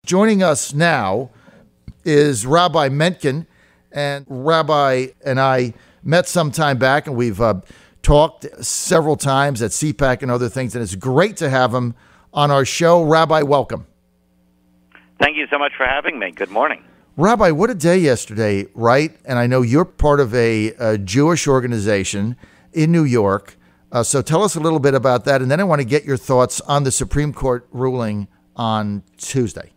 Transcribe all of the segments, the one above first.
Joining us now is Rabbi Menken, and Rabbi and I met some time back, and we've talked several times at CPAC and other things, and it's great to have him on our show. Rabbi, welcome. Thank you so much for having me. Good morning. Rabbi, what a day yesterday, right? And I know you're part of a Jewish organization in New York, so tell us a little bit about that, and then I want to get your thoughts on the Supreme Court ruling on Tuesday.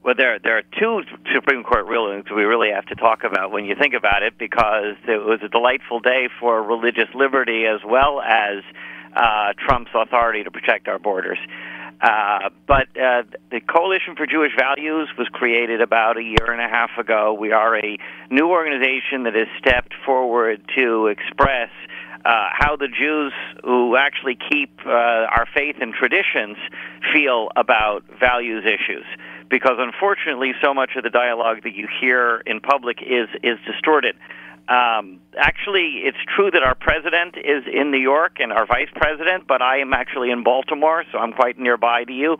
Well, there are two Supreme Court rulings we really have to talk about when you think about it, because it was a delightful day for religious liberty as well as Trump's authority to protect our borders. But the Coalition for Jewish Values was created about a year and a half ago. We are a new organization that has stepped forward to express how the Jews who actually keep our faith and traditions feel about values issues. Because unfortunately, so much of the dialogue that you hear in public is distorted. Actually, it's true that our president is in New York and our vice president, but I am actually in Baltimore, so I'm quite nearby to you.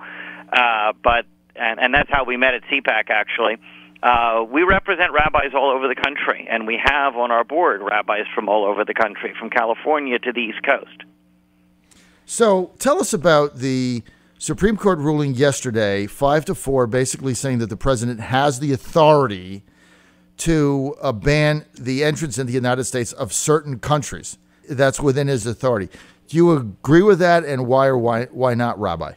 And that's how we met at CPAC, actually. We represent rabbis all over the country, and we have on our board rabbis from all over the country, from California to the East Coast. So tell us about the Supreme Court ruling yesterday, 5-4, basically saying that the president has the authority to ban the entrance into the United States of certain countries. That's within his authority. Do you agree with that, and why or why not, Rabbi?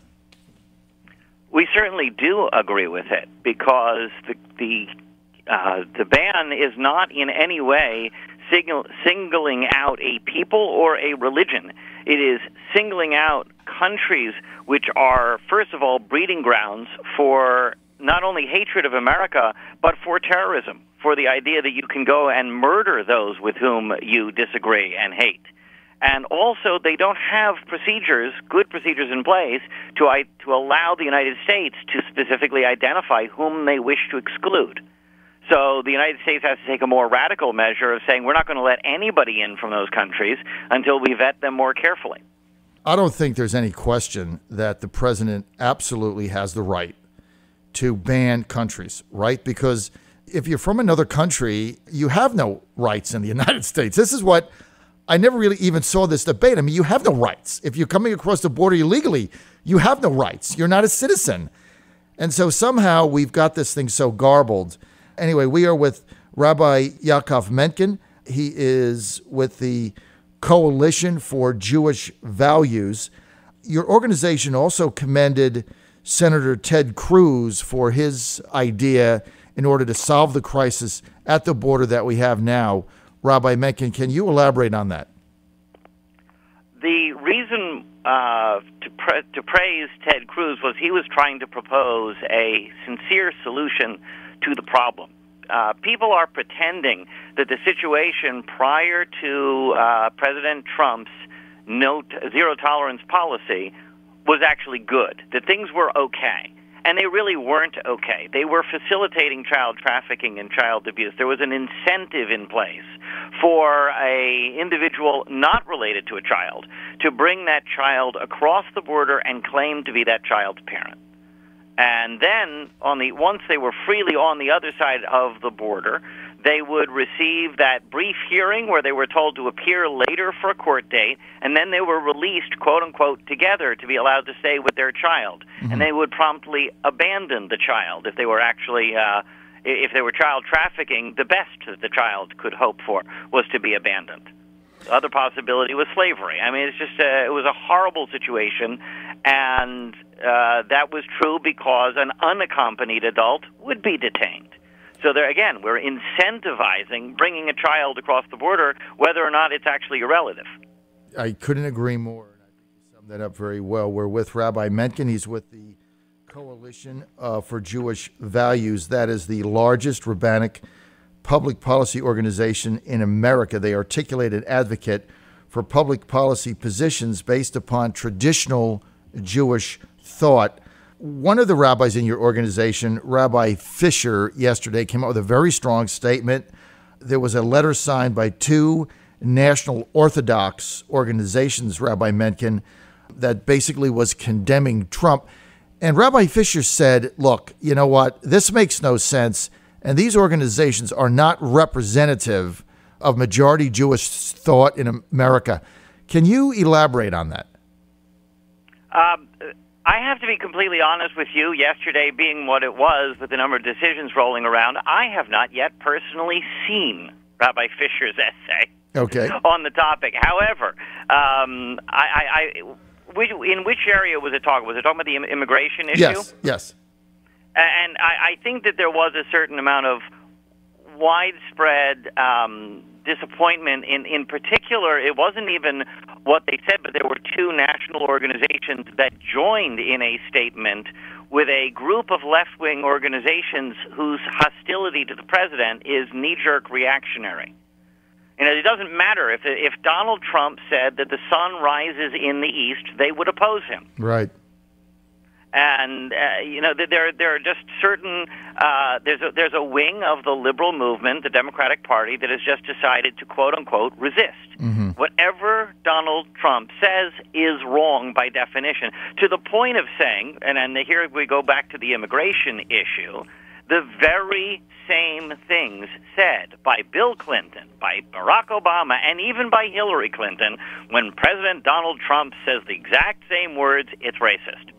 We certainly do agree with it, because the ban is not in any way singling out a people or a religion. It is singling out countries which are, first of all, breeding grounds for not only hatred of America, but for terrorism, for the idea that you can go and murder those with whom you disagree and hate. And also, they don't have good procedures in place to allow the United States to specifically identify whom they wish to exclude. So the United States has to take a more radical measure of saying we're not going to let anybody in from those countries until we vet them more carefully. I don't think there's any question that the president absolutely has the right to ban countries, right? Because if you're from another country, you have no rights in the United States. This is what I never really even saw this debate. I mean, you have no rights. If you're coming across the border illegally, you have no rights. You're not a citizen. And so somehow we've got this thing so garbled. Anyway, we are with Rabbi Yaakov Menken. He is with the Coalition for Jewish Values. Your organization also commended Senator Ted Cruz for his idea in order to solve the crisis at the border that we have now. Rabbi Menken, can you elaborate on that? The reason to praise Ted Cruz was he was trying to propose a sincere solution to the problem. People are pretending that the situation prior to President Trump's zero-tolerance policy was actually good, that things were okay. And they really weren't okay. They were facilitating child trafficking and child abuse. There was an incentive in place for an individual not related to a child to bring that child across the border and claim to be that child's parent. And then, once they were freely on the other side of the border, they would receive that brief hearing where they were told to appear later for a court date, and then they were released, quote-unquote, together to be allowed to stay with their child. Mm-hmm. And they would promptly abandon the child if they were actually, if they were child trafficking. The best that the child could hope for was to be abandoned. The other possibility was slavery. I mean, it's just it was a horrible situation, and that was true because an unaccompanied adult would be detained. So there again, we're incentivizing bringing a child across the border, whether or not it's actually your relative. I couldn't agree more. I think you summed that up very well. We're with Rabbi Menken. He's with the Coalition for Jewish Values. That is the largest rabbinic public policy organization in America. They articulate and advocate for public policy positions based upon traditional Jewish thought. One of the rabbis in your organization, Rabbi Fisher, yesterday came out with a very strong statement. There was a letter signed by two national Orthodox organizations, Rabbi Menken, that basically was condemning Trump. And Rabbi Fisher said, look, you know what? This makes no sense. And these organizations are not representative of majority Jewish thought in America. Can you elaborate on that? I have to be completely honest with you. Yesterday being what it was, with the number of decisions rolling around, I have not yet personally seen Rabbi Fisher's essay on the topic. However, in which area was it talking? Was it talking about the immigration issue? Yes. And I think that there was a certain amount of widespread disappointment. In particular, it wasn't even what they said, but there were two national organizations that joined in a statement with a group of left-wing organizations whose hostility to the president is knee-jerk reactionary. You know, it doesn't matter if Donald Trump said that the sun rises in the east, they would oppose him. Right. And there are just certain there's a wing of the liberal movement, the Democratic Party, that has just decided to quote unquote resist. Mm-hmm. Whatever Donald Trump says is wrong by definition, to the point of saying, and here we go back to the immigration issue, the very same things said by Bill Clinton, by Barack Obama, and even by Hillary Clinton. When President Donald Trump says the exact same words, it's racist.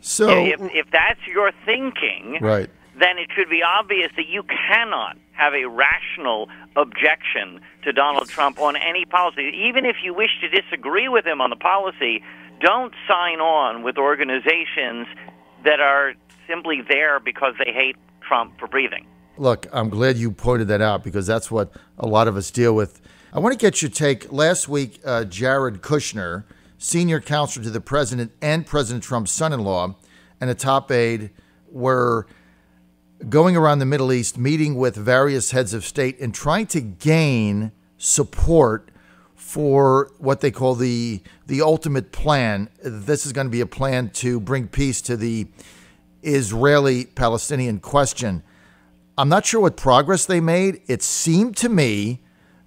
So, if that's your thinking, right, then it should be obvious that you cannot have a rational objection to Donald Trump on any policy. Even if you wish to disagree with him on the policy, don't sign on with organizations that are simply there because they hate Trump for breathing. Look, I'm glad you pointed that out because that's what a lot of us deal with. I want to get your take. Last week, Jared Kushner, senior counselor to the president and President Trump's son-in-law, and a top aide were going around the Middle East, meeting with various heads of state and trying to gain support for what they call the ultimate plan. This is going to be a plan to bring peace to the Israeli-Palestinian question. I'm not sure what progress they made. It seemed to me,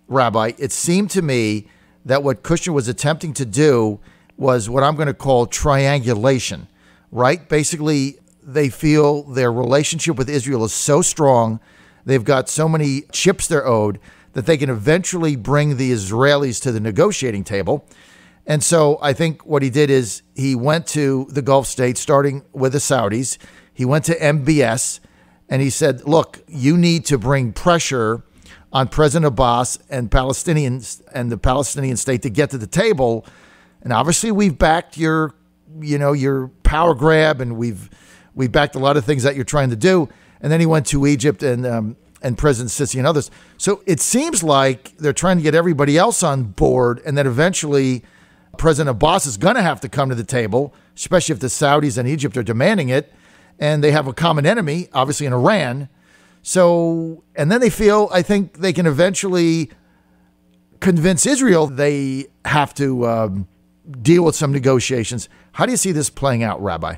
Rabbi, that what Kushner was attempting to do was what I'm going to call triangulation, right? Basically, they feel their relationship with Israel is so strong, they've got so many chips they're owed, that they can eventually bring the Israelis to the negotiating table. And so I think what he did is he went to the Gulf states, starting with the Saudis. He went to MBS, and he said, look, you need to bring pressure on President Abbas and Palestinians and the Palestinian state to get to the table. And obviously we've backed your power grab, and we've backed a lot of things that you're trying to do. And then he went to Egypt and President Sisi and others. So it seems like they're trying to get everybody else on board, and that eventually President Abbas is going to have to come to the table, especially if the Saudis and Egypt are demanding it. And they have a common enemy, obviously in Iran. So, and then they feel, I think they can eventually convince Israel they have to deal with some negotiations. How do you see this playing out, Rabbi?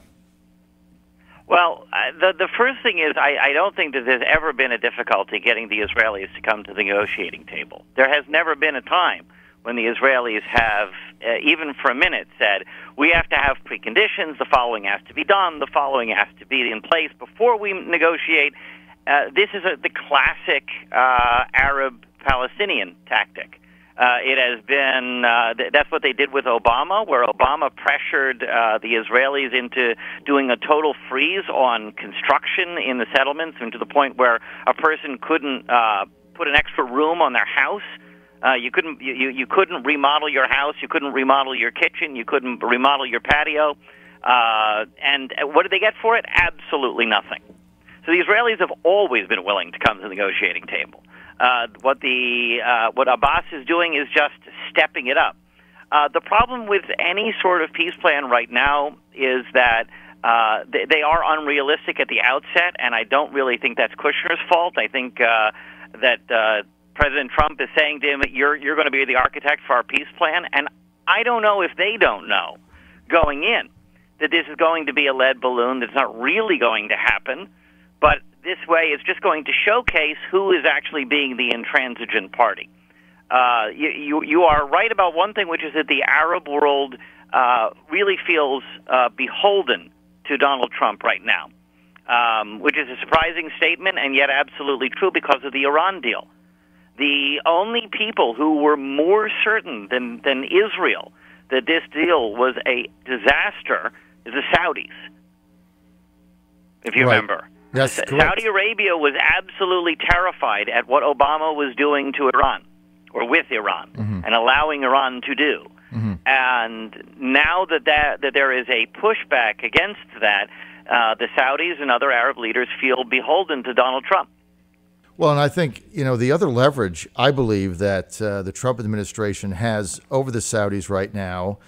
Well, the first thing is I don't think that there's ever been a difficulty getting the Israelis to come to the negotiating table. There has never been a time when the Israelis have, even for a minute, said, we have to have preconditions, the following has to be done, the following has to be in place before we negotiate. This is the classic Arab-Palestinian tactic. It has been, that's what they did with Obama, where Obama pressured the Israelis into doing a total freeze on construction in the settlements, and to the point where a person couldn't put an extra room on their house. You couldn't remodel your house, you couldn't remodel your kitchen, you couldn't remodel your patio. And what did they get for it? Absolutely nothing. So the Israelis have always been willing to come to the negotiating table. What Abbas is doing is just stepping it up. The problem with any sort of peace plan right now is that they are unrealistic at the outset, and I don't really think that's Kushner's fault. I think that President Trump is saying to him, you're going to be the architect for our peace plan, and I don't know if they don't know going in that this is going to be a lead balloon that's not really going to happen, but this way it's just going to showcase who is actually being the intransigent party. You are right about one thing, which is that the Arab world really feels beholden to Donald Trump right now, which is a surprising statement and yet absolutely true because of the Iran deal. The only people who were more certain than Israel that this deal was a disaster is the Saudis, if you remember. Yes, Saudi Arabia was absolutely terrified at what Obama was doing to Iran, or with Iran, and allowing Iran to do. And now that there is a pushback against that, the Saudis and other Arab leaders feel beholden to Donald Trump. Well, and I think, the other leverage, I believe, that the Trump administration has over the Saudis right now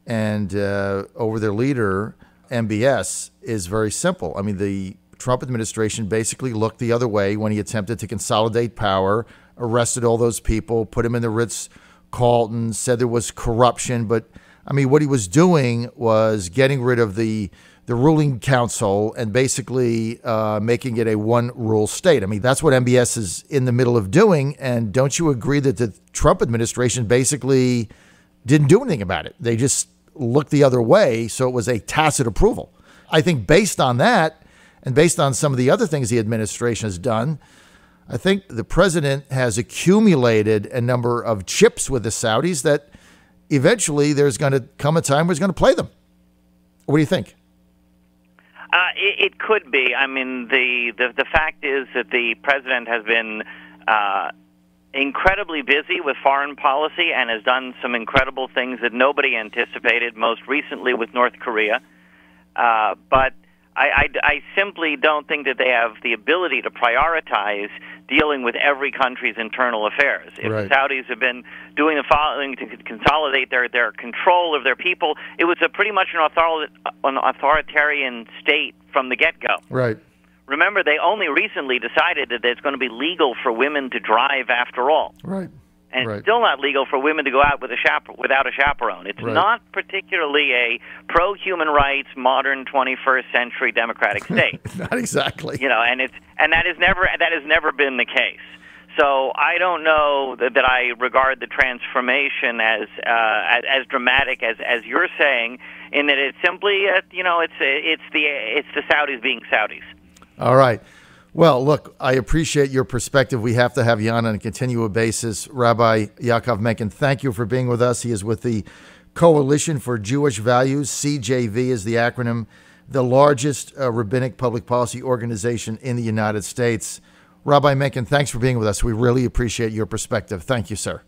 and over their leader, MBS, is very simple. I mean, the Trump administration basically looked the other way when he attempted to consolidate power, arrested all those people, put them in the Ritz-Carlton, said there was corruption. But, I mean, what he was doing was getting rid of the ruling council and basically making it a one-rule state. I mean, that's what MBS is in the middle of doing. And don't you agree that the Trump administration basically didn't do anything about it? They just looked the other way, so it was a tacit approval. I think based on that, and based on some of the other things the administration has done, I think the president has accumulated a number of chips with the Saudis that eventually there's going to come a time where he's going to play them. What do you think? It could be. I mean, the fact is that the president has been incredibly busy with foreign policy and has done some incredible things that nobody anticipated, most recently with North Korea. But I simply don't think that they have the ability to prioritize dealing with every country's internal affairs. If the Saudis have been doing the following to consolidate their control of their people, it was pretty much an authoritarian state from the get-go. Right. Remember, they only recently decided that it's going to be legal for women to drive after all. Right. And it's still not legal for women to go out with without a chaperone. It's not particularly a pro-human rights, modern 21st century democratic state. Not exactly. And that has never been the case. So I don't know that I regard the transformation as dramatic as you're saying, in that it's simply it's the Saudis being Saudis. All right. Well, look, I appreciate your perspective. We have to have you on a continual basis. Rabbi Yaakov Menken, thank you for being with us. He is with the Coalition for Jewish Values. CJV is the acronym, the largest rabbinic public policy organization in the United States. Rabbi Menken, thanks for being with us. We really appreciate your perspective. Thank you, sir.